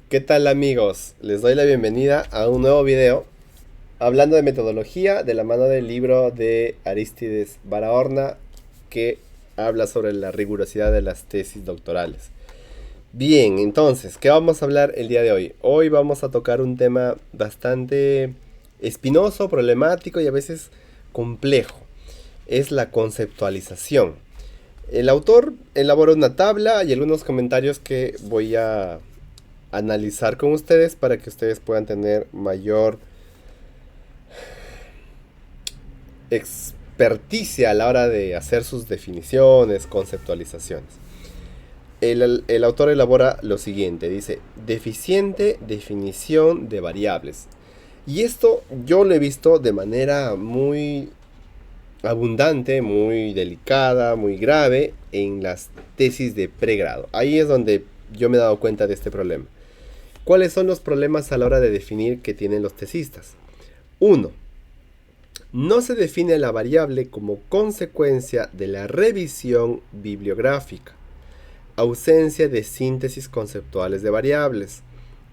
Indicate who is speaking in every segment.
Speaker 1: ¿Qué tal amigos? Les doy la bienvenida a un nuevo video hablando de metodología de la mano del libro de Arístides Barahona que habla sobre la rigurosidad de las tesis doctorales. Bien, entonces, ¿qué vamos a hablar el día de hoy? Hoy vamos a tocar un tema bastante espinoso, problemático y a veces complejo. Es la conceptualización. El autor elabora una tabla y algunos comentarios que voy a analizar con ustedes para que ustedes puedan tener mayor experticia a la hora de hacer sus definiciones, conceptualizaciones. El autor elabora lo siguiente, dice, deficiente definición de variables. Y esto yo lo he visto de manera muy abundante, muy delicada, muy grave en las tesis de pregrado. Ahí es donde yo me he dado cuenta de este problema. ¿Cuáles son los problemas a la hora de definir que tienen los tesistas? Uno, no se define la variable como consecuencia de la revisión bibliográfica. Ausencia de síntesis conceptuales de variables,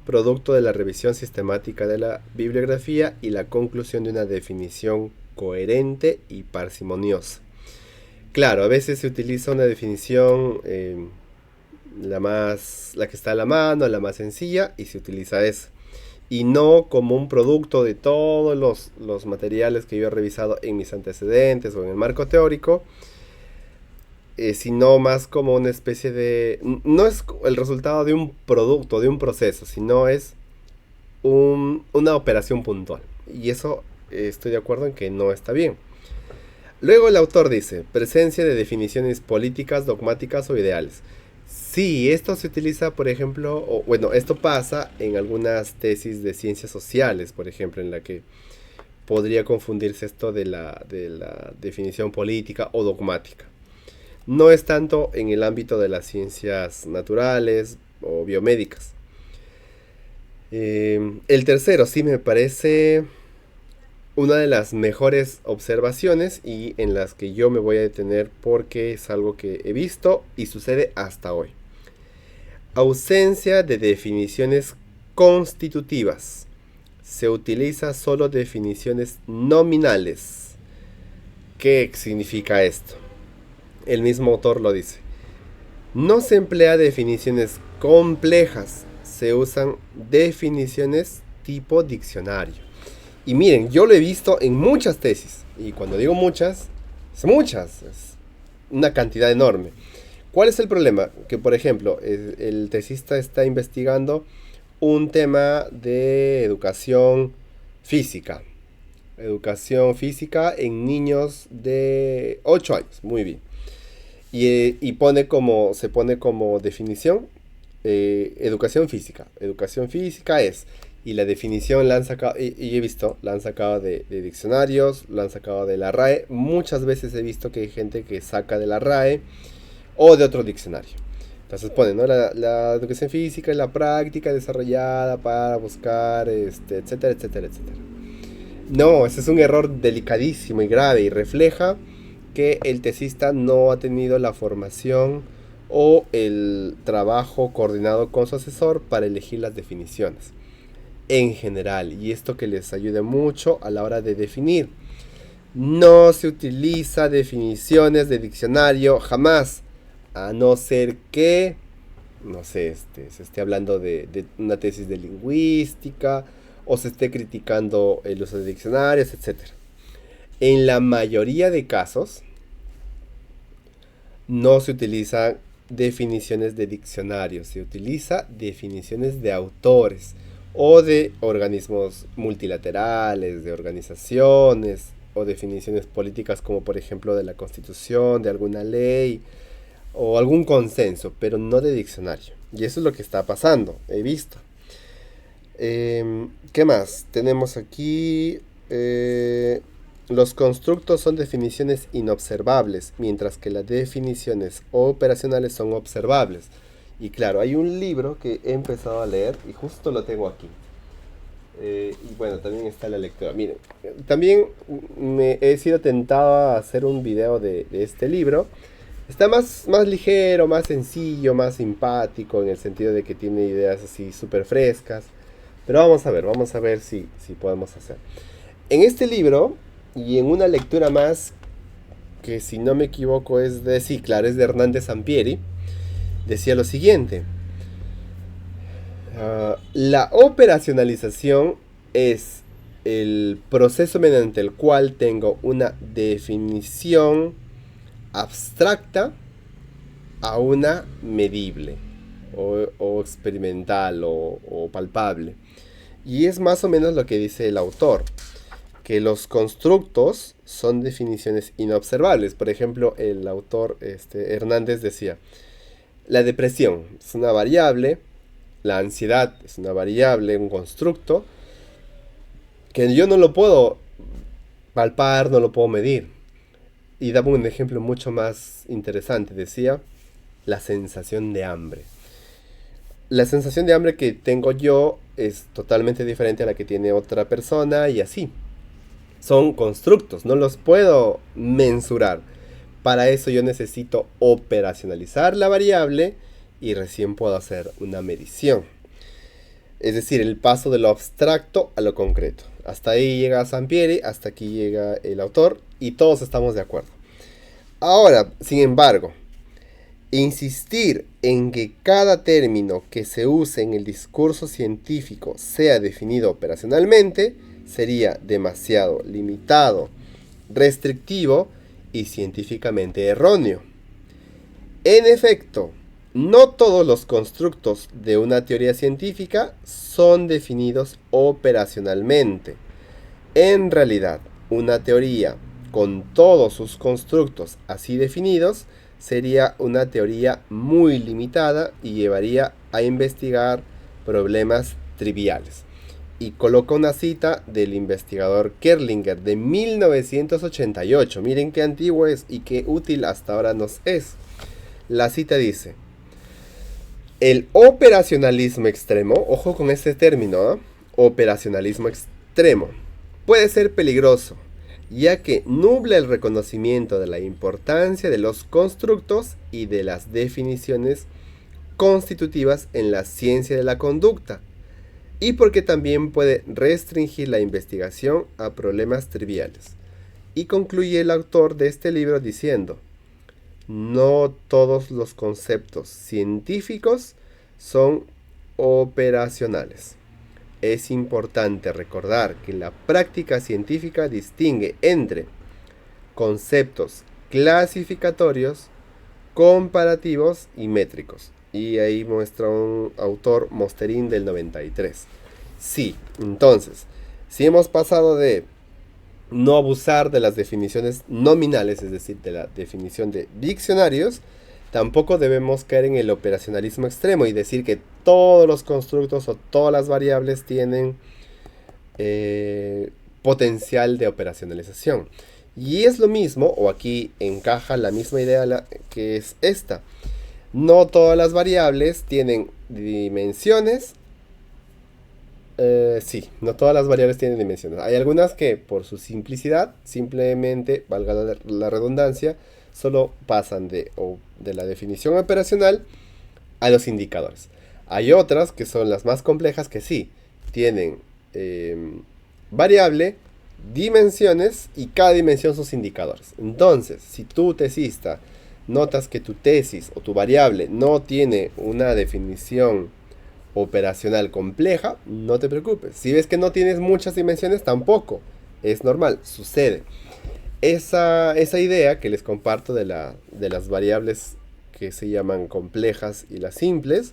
Speaker 1: producto de la revisión sistemática de la bibliografía y la conclusión de una definición coherente y parsimoniosa. Claro, a veces se utiliza una definición la que está a la mano, la más sencilla, y se utiliza esa. Y no como un producto de todos los materiales que yo he revisado en mis antecedentes o en el marco teórico, sino más como una especie de... No es el resultado de un producto, de un proceso, sino es una operación puntual. Y eso estoy de acuerdo en que no está bien. Luego el autor dice, presencia de definiciones políticas, dogmáticas o ideales. Sí, esto se utiliza, por ejemplo, bueno, esto pasa en algunas tesis de ciencias sociales, por ejemplo, en la que podría confundirse esto de la definición política o dogmática. No es tanto en el ámbito de las ciencias naturales o biomédicas. El tercero sí me parece una de las mejores observaciones y en las que yo me voy a detener porque es algo que he visto y sucede hasta hoy. Ausencia de definiciones constitutivas. Se utiliza solo definiciones nominales. ¿Qué significa esto? El mismo autor lo dice. No se emplea definiciones complejas, se usan definiciones tipo diccionario. Y miren, yo lo he visto en muchas tesis. Y cuando digo muchas, es una cantidad enorme. ¿Cuál es el problema? Que, por ejemplo, el tesista está investigando un tema de educación física. Educación física en niños de 8 años. Muy bien. Y se pone como definición educación física. Educación física es, y la definición la han sacado, y he visto, la han sacado de diccionarios, la han sacado de la RAE. Muchas veces he visto que hay gente que saca de la RAE o de otro diccionario. Entonces ponen, ¿no? La educación física es la práctica desarrollada para buscar, etcétera, etcétera, etcétera. No, ese es un error delicadísimo y grave y refleja que el tesista no ha tenido la formación o el trabajo coordinado con su asesor para elegir las definiciones en general, y esto que les ayude mucho a la hora de definir. No se utiliza definiciones de diccionario jamás, a no ser que, no sé, se esté hablando de una tesis de lingüística o se esté criticando el uso de diccionarios, etcétera. En la mayoría de casos, no se utilizan definiciones de diccionarios, se utiliza definiciones de autores o de organismos multilaterales, de organizaciones o definiciones políticas como por ejemplo de la constitución, de alguna ley o algún consenso, pero no de diccionario. Y eso es lo que está pasando, he visto. ¿Qué más? Tenemos aquí... los constructos son definiciones inobservables, mientras que las definiciones operacionales son observables. Y claro, hay un libro que he empezado a leer y justo lo tengo aquí. Y bueno, también está la lectura. Miren, también me he sido tentado a hacer un video de este libro, Está más ligero, más sencillo, más simpático, en el sentido de que tiene ideas así súper frescas. Pero vamos a ver si podemos hacer. En este libro, y en una lectura más, que si no me equivoco sí, claro, es de Hernández Sampieri, decía lo siguiente. La operacionalización es el proceso mediante el cual tengo una definición abstracta a una medible o experimental o palpable. Y es más o menos lo que dice el autor, que los constructos son definiciones inobservables. Por ejemplo, el autor Hernández decía, la depresión es una variable, la ansiedad es una variable, un constructo, que yo no lo puedo palpar, no lo puedo medir. Y daba un ejemplo mucho más interesante. Decía, la sensación de hambre. La sensación de hambre que tengo yo es totalmente diferente a la que tiene otra persona y así. Son constructos, no los puedo mensurar. Para eso yo necesito operacionalizar la variable y recién puedo hacer una medición. Es decir, el paso de lo abstracto a lo concreto. Hasta ahí llega Sampieri, hasta aquí llega el autor y todos estamos de acuerdo. Ahora, sin embargo, insistir en que cada término que se use en el discurso científico sea definido operacionalmente sería demasiado limitado, restrictivo y científicamente erróneo. En efecto, no todos los constructos de una teoría científica son definidos operacionalmente. En realidad, una teoría con todos sus constructos así definidos sería una teoría muy limitada y llevaría a investigar problemas triviales. Y coloca una cita del investigador Kerlinger de 1988. Miren qué antiguo es y qué útil hasta ahora nos es. La cita dice: el operacionalismo extremo, ojo con este término, operacionalismo extremo, puede ser peligroso, ya que nubla el reconocimiento de la importancia de los constructos y de las definiciones constitutivas en la ciencia de la conducta, y porque también puede restringir la investigación a problemas triviales. Y concluye el autor de este libro diciendo: no todos los conceptos científicos son operacionales. Es importante recordar que la práctica científica distingue entre conceptos clasificatorios, comparativos y métricos. Y ahí muestra un autor, Mosterin, del 93. Sí, entonces, si hemos pasado de no abusar de las definiciones nominales, es decir, de la definición de diccionarios, tampoco debemos caer en el operacionalismo extremo y decir que todos los constructos o todas las variables tienen potencial de operacionalización. Y es lo mismo, o aquí encaja la misma idea que es esta. No todas las variables tienen dimensiones. Sí, no todas las variables tienen dimensiones. Hay algunas que por su simplicidad, simplemente, valga la redundancia, solo pasan de la definición operacional a los indicadores. Hay otras que son las más complejas que sí, tienen variable, dimensiones y cada dimensión sus indicadores. Entonces, si tú tesista notas que tu tesis o tu variable no tiene una definición operacional compleja, no te preocupes. Si ves que no tienes muchas dimensiones, tampoco. Es normal, sucede. Esa idea que les comparto de las variables que se llaman complejas y las simples,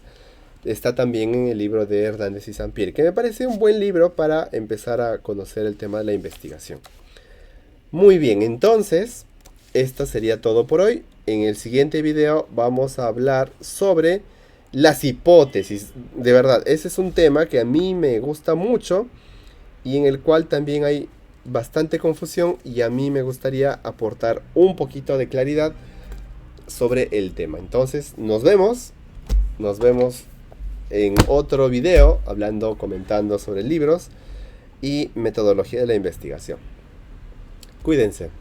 Speaker 1: está también en el libro de Hernández y Sampieri, que me parece un buen libro para empezar a conocer el tema de la investigación. Muy bien, entonces, esto sería todo por hoy. En el siguiente video vamos a hablar sobre las hipótesis. De verdad, ese es un tema que a mí me gusta mucho y en el cual también hay bastante confusión y a mí me gustaría aportar un poquito de claridad sobre el tema. Entonces, nos vemos en otro video comentando sobre libros y metodología de la investigación. Cuídense.